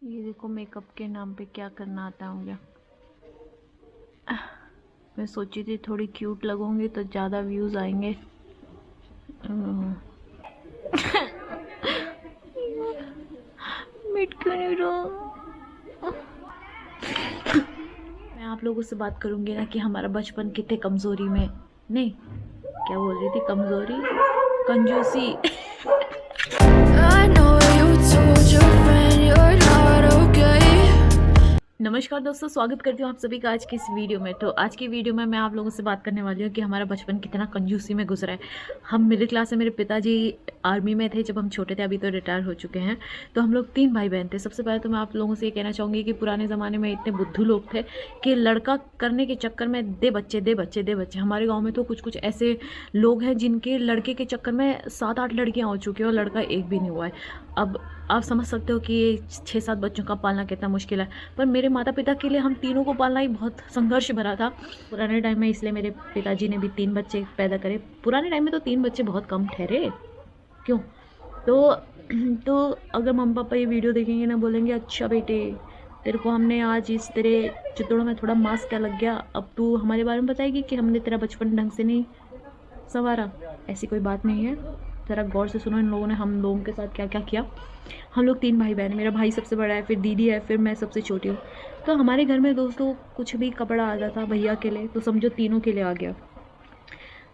ये देखो मेकअप के नाम पे क्या करना आता है मुझे। मैं सोची थी थोड़ी क्यूट लगूंगी तो ज़्यादा व्यूज़ आएंगे। मिट क्यों नहीं रहा। मैं आप लोगों से बात करूंगी ना कि हमारा बचपन कितने कमज़ोरी में, नहीं क्या बोल रही थी, कमज़ोरी कंजूसी। I know you told your friend you're not okay. नमस्कार दोस्तों, स्वागत करती हूँ आप सभी का आज की इस वीडियो में। तो आज की वीडियो में मैं आप लोगों से बात करने वाली हूँ कि हमारा बचपन कितना कंजूसी में गुजरा है। हम मिडिल क्लास से, मेरे पिताजी आर्मी में थे जब हम छोटे थे, अभी तो रिटायर हो चुके हैं। तो हम लोग 3 भाई बहन थे। सबसे पहले तो मैं आप लोगों से ये कहना चाहूँगी कि पुराने ज़माने में इतने बुद्धू लोग थे कि लड़का करने के चक्कर में दे बच्चे दे बच्चे दे बच्चे। हमारे गाँव में तो कुछ कुछ ऐसे लोग हैं जिनके लड़के के चक्कर में 7-8 लड़कियाँ हो चुकी हैं और लड़का एक भी नहीं हुआ है। अब आप समझ सकते हो कि 6-7 बच्चों का पालना कितना मुश्किल है। पर मेरे माता पिता के लिए हम तीनों को पालना ही बहुत संघर्ष भरा था पुराने टाइम में, इसलिए मेरे पिताजी ने भी 3 बच्चे पैदा करे। पुराने टाइम में तो 3 बच्चे बहुत कम ठहरे, क्यों? तो तो अगर मम्मी पापा ये वीडियो देखेंगे ना, बोलेंगे अच्छा बेटे तेरे को हमने आज इस तेरे चितड़ों में थोड़ा मांस क्या लग गया, अब तू हमारे बारे में बताएगी कि हमने तेरा बचपन ढंग से नहीं संवारा। ऐसी कोई बात नहीं है, ज़रा गौर से सुनो इन लोगों ने हम लोगों के साथ क्या क्या किया। हम लोग 3 भाई बहन हैं। मेरा भाई सबसे बड़ा है, फिर दीदी है, फिर मैं सबसे छोटी हूँ। तो हमारे घर में दोस्तों कुछ भी कपड़ा आता था भैया के लिए तो समझो तीनों के लिए आ गया।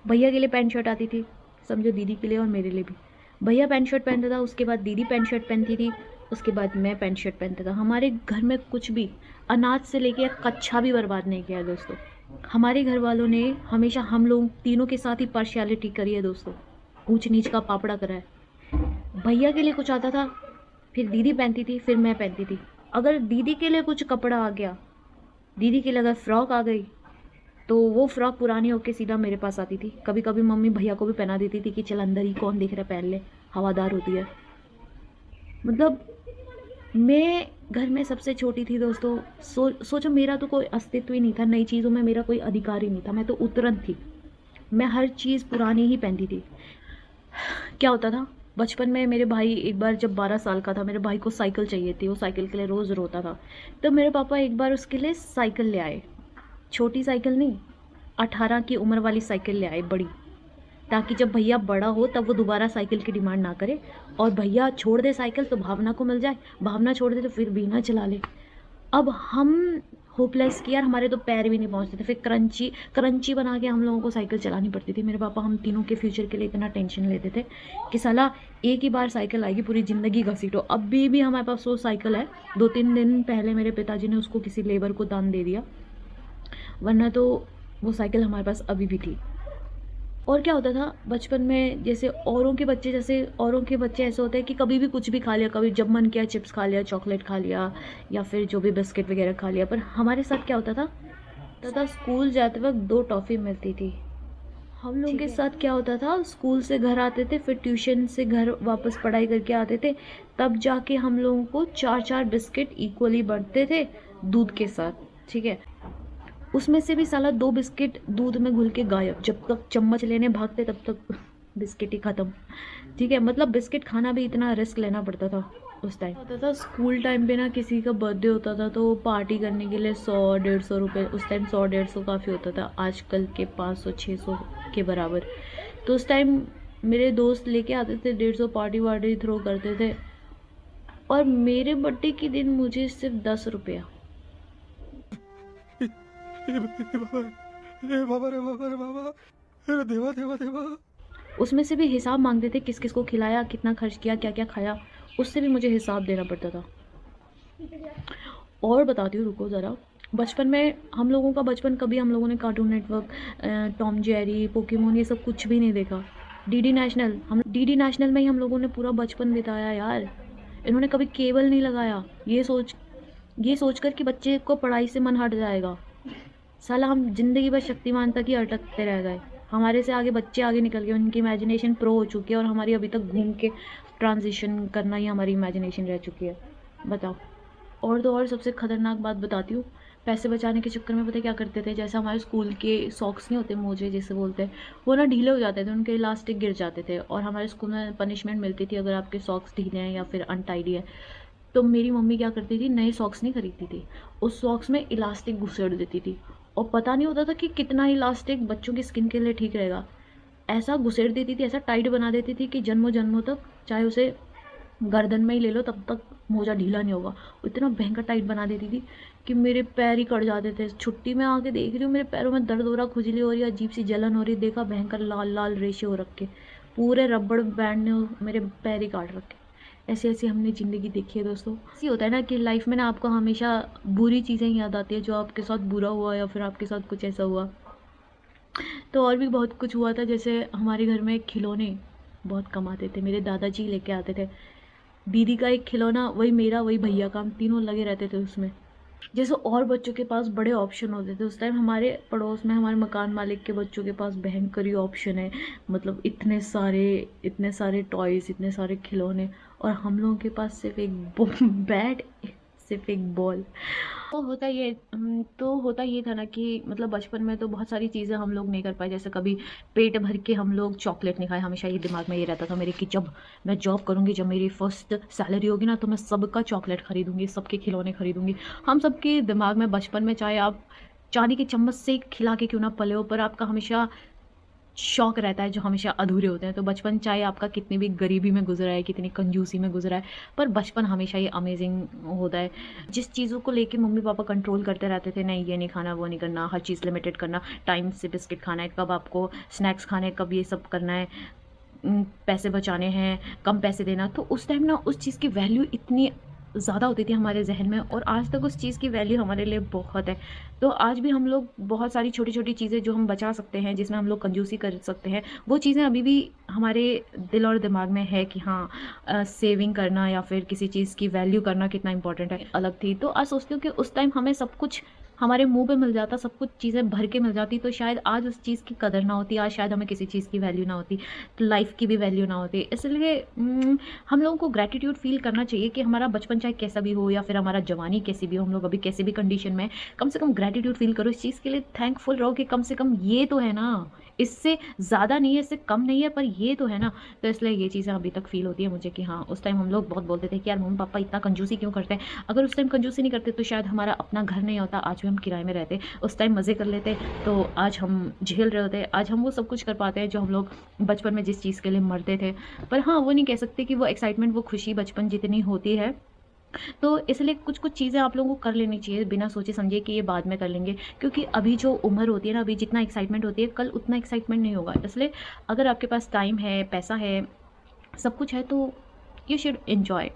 भैया के लिए पैंट शर्ट आती थी, समझो दीदी के लिए और मेरे लिए भी। भैया पैंट शर्ट पहनता था, उसके बाद दीदी पैंट शर्ट पहनती थी, उसके बाद मैं पैंट शर्ट पहनता था। हमारे घर में कुछ भी, अनाज से लेके कच्छा भी बर्बाद नहीं किया दोस्तों। हमारे घर वालों ने हमेशा हम लोग तीनों के साथ ही पार्शियलिटी करी है दोस्तों, ऊंच नीच का पापड़ा करा है। भैया के लिए कुछ आता था, फिर दीदी पहनती थी, फिर मैं पहनती थी। अगर दीदी के लिए कुछ कपड़ा आ गया, दीदी के लिए अगर फ्रॉक आ गई, तो वो फ्रॉक पुरानी होके सीधा मेरे पास आती थी। कभी कभी मम्मी भैया को भी पहना देती थी कि चल अंदर ही कौन देख रहा है, पहन ले, हवादार होती है। मतलब मैं घर में सबसे छोटी थी दोस्तों। सोचो मेरा तो कोई अस्तित्व ही नहीं था, नई चीज़ों में मेरा कोई अधिकार ही नहीं था। मैं तो उतरन थी, मैं हर चीज़ पुरानी ही पहनती थी। क्या होता था बचपन में, मेरे भाई एक बार जब 12 साल का था, मेरे भाई को साइकिल चाहिए थी, वो साइकिल के लिए रोज़ रोता था। तो मेरे पापा एक बार उसके लिए साइकिल ले आए, छोटी साइकिल नहीं, 18 की उम्र वाली साइकिल ले आए, बड़ी, ताकि जब भैया बड़ा हो तब वो दोबारा साइकिल की डिमांड ना करे, और भैया छोड़ दे साइकिल तो भावना को मिल जाए, भावना छोड़ दे तो फिर बीना चला ले। अब हम होपलेस कि यार हमारे तो पैर भी नहीं पहुंचते थे, फिर क्रंची क्रंची बना के हम लोगों को साइकिल चलानी पड़ती थी। मेरे पापा हम तीनों के फ्यूचर के लिए इतना टेंशन लेते थे कि साला एक ही बार साइकिल आएगी, पूरी ज़िंदगी घसीटो। अभी भी हमारे पास वो साइकिल है, 2-3 दिन पहले मेरे पिताजी ने उसको किसी लेबर को दान दे दिया, वरना तो वो साइकिल हमारे पास अभी भी थी। और क्या होता था बचपन में, जैसे औरों के बच्चे ऐसे होते हैं कि कभी भी कुछ भी खा लिया, कभी जब मन किया चिप्स खा लिया, चॉकलेट खा लिया, या फिर जो भी बिस्किट वगैरह खा लिया। पर हमारे साथ क्या होता था, तथा स्कूल जाते वक्त 2 टॉफ़ी मिलती थी। हम लोगों के साथ क्या होता था, स्कूल से घर आते थे, फिर ट्यूशन से घर वापस पढ़ाई करके आते थे, तब जाके हम लोगों को 4-4 बिस्किट इक्वली बढ़ते थे दूध के साथ, ठीक है। उसमें से भी साला 2 बिस्किट दूध में घुल के गायब, जब तक चम्मच लेने भागते तब तक बिस्किट ही ख़त्म, ठीक है। मतलब बिस्किट खाना भी इतना रिस्क लेना पड़ता था उस टाइम। होता था स्कूल टाइम पे ना, किसी का बर्थडे होता था तो पार्टी करने के लिए 100-150 रुपये, उस टाइम 100-150 काफ़ी होता था, आजकल के 500-600 के बराबर। तो उस टाइम मेरे दोस्त लेके आते थे 150, पार्टी वार्टी थ्रो करते थे, और मेरे बर्थडे के दिन मुझे सिर्फ 10 रुपया। देवा देवा देवा। उसमें से भी हिसाब मांगते थे, किस किस को खिलाया, कितना खर्च किया, क्या क्या खाया, उससे भी मुझे हिसाब देना पड़ता था। और बताती हूँ, रुको ज़रा। बचपन में हम लोगों का बचपन, कभी हम लोगों ने cartoon network, Tom Jerry, Pokemon, ये सब कुछ भी नहीं देखा। डीडी नेशनल में ही हम लोगों ने पूरा बचपन बिताया यार। इन्होंने कभी केबल नहीं लगाया, ये सोच कर कि बच्चे को पढ़ाई से मन हट जाएगा। साला हम जिंदगी भर शक्तिमान तक ही अटकते रह गए। हमारे से आगे बच्चे आगे निकल गए, उनकी इमेजिनेशन प्रो हो चुकी है, और हमारी अभी तक घूम के ट्रांजिशन करना ही हमारी इमेजिनेशन रह चुकी है। बताओ। और तो और सबसे ख़तरनाक बात बताती हूँ, पैसे बचाने के चक्कर में पता क्या करते थे, जैसे हमारे स्कूल के सॉक्स नहीं होते, मोजे जैसे बोलते हैं, वो ना ढीले हो जाते थे, उनके इलास्टिक गिर जाते थे, और हमारे स्कूल में पनिशमेंट मिलती थी अगर आपके सॉक्स ढीले हैं या फिर अनटाइडी है। तो मेरी मम्मी क्या करती थी, नए सॉक्स नहीं खरीदती थी, उस सॉक्स में इलास्टिक घुसेड़ देती थी और पता नहीं होता था कि कितना इलास्टिक बच्चों की स्किन के लिए ठीक रहेगा। ऐसा घुसेड़ देती थी, ऐसा टाइट बना देती थी कि जन्मों जन्मों तक चाहे उसे गर्दन में ही ले लो तब तक मोजा ढीला नहीं होगा। इतना भयंकर टाइट बना देती थी कि मेरे पैर ही कट जाते थे। छुट्टी में आके देख रही हूँ मेरे पैरों में दर्द हो रहा, खुजली हो रही है, अजीब सी जलन हो रही, देखा भयंकर लाल लाल रेशे हो रखे, पूरे रबड़ बैंड ने मेरे पैर ही काट रखे। ऐसे ऐसे हमने ज़िंदगी देखी है दोस्तों। ऐसी होता है ना कि लाइफ में ना आपको हमेशा बुरी चीज़ें याद आती है, जो आपके साथ बुरा हुआ या फिर आपके साथ कुछ ऐसा हुआ। तो और भी बहुत कुछ हुआ था, जैसे हमारे घर में खिलौने बहुत कम आते थे, मेरे दादाजी लेके आते थे। दीदी का एक खिलौना, वही मेरा वही भैया का, हम तीनों लगे रहते थे उसमें। जैसे और बच्चों के पास बड़े ऑप्शन होते थे, उस टाइम हमारे पड़ोस में हमारे मकान मालिक के बच्चों के पास भयंकर ही ऑप्शन है। मतलब इतने सारे टॉयज़, इतने सारे खिलौने, और हम लोगों के पास सिर्फ एक बैट, सिर्फ एक बॉल। तो होता ये था ना कि मतलब बचपन में तो बहुत सारी चीज़ें हम लोग नहीं कर पाए। जैसे कभी पेट भर के हम लोग चॉकलेट नहीं खाए। हमेशा ये दिमाग में ये रहता था मेरे कि जब मैं जॉब करूँगी, जब मेरी फर्स्ट सैलरी होगी ना, तो मैं सबका चॉकलेट खरीदूँगी, सबके खिलौने खरीदूँगी। हम सबके दिमाग में बचपन में, चाहे आप चांदी के चम्मच से खिला के क्यों ना पले हो, पर आपका हमेशा शौक रहता है जो हमेशा अधूरे होते हैं। तो बचपन चाहे आपका कितनी भी गरीबी में गुजरा है, कितनी कंजूसी में गुजरा है, पर बचपन हमेशा ही अमेजिंग होता है। जिस चीज़ों को लेके मम्मी पापा कंट्रोल करते रहते थे, नहीं ये नहीं खाना, वो नहीं करना, हर चीज़ लिमिटेड करना, टाइम से बिस्किट खाना है, कब आपको स्नैक्स खाने हैं, कब ये सब करना है, पैसे बचाने हैं, कम पैसे देना। तो उस टाइम ना उस चीज़ की वैल्यू इतनी ज़्यादा होती थी हमारे जहन में, और आज तक उस चीज़ की वैल्यू हमारे लिए बहुत है। तो आज भी हम लोग बहुत सारी छोटी छोटी चीज़ें जो हम बचा सकते हैं, जिसमें हम लोग कंजूसी कर सकते हैं, वो चीज़ें अभी भी हमारे दिल और दिमाग में है कि हाँ, सेविंग करना या फिर किसी चीज़ की वैल्यू करना कितना इंपॉर्टेंट है। अलग थी, तो आज सोचती हूँ कि उस टाइम हमें सब कुछ हमारे मुंह पे मिल जाता, सब कुछ चीज़ें भर के मिल जाती, तो शायद आज उस चीज़ की कदर ना होती, आज शायद हमें किसी चीज़ की वैल्यू ना होती, तो लाइफ की भी वैल्यू ना होती। इसलिए हम लोगों को ग्रैटिट्यूड फील करना चाहिए कि हमारा बचपन चाहे कैसा भी हो या फिर हमारा जवानी कैसी भी हो, हम लोग अभी कैसी भी कंडीशन में, कम से कम ग्रैटिट्यूड फील करो इस चीज़ के लिए, थैंकफुल रहो कि कम से कम ये तो है ना, इससे ज़्यादा नहीं है, इससे कम नहीं है, पर ये तो है ना। तो इसलिए ये चीज़ें अभी तक फ़ील होती है मुझे कि हाँ, उस टाइम हम लोग बहुत बोलते थे कि यार मम्मी पापा इतना कंजूसी क्यों करते हैं। अगर उस टाइम कंजूसी नहीं करते तो शायद हमारा अपना घर नहीं होता, आज भी हम किराए में रहते। उस टाइम मज़े कर लेते तो आज हम झेल रहे होते, आज हम वो सब कुछ कर पाते हैं जो हम लोग बचपन में जिस चीज़ के लिए मरते थे। पर हाँ, वो नहीं कह सकते कि वो एक्साइटमेंट, वो खुशी बचपन जितनी होती है। तो इसलिए कुछ-कुछ चीज़ें आप लोगों को कर लेनी चाहिए बिना सोचे समझे कि ये बाद में कर लेंगे। क्योंकि अभी जो उम्र होती है ना, अभी जितना एक्साइटमेंट होती है, कल उतना एक्साइटमेंट नहीं होगा। इसलिए अगर आपके पास टाइम है, पैसा है, सब कुछ है, तो यू शुड एन्जॉय।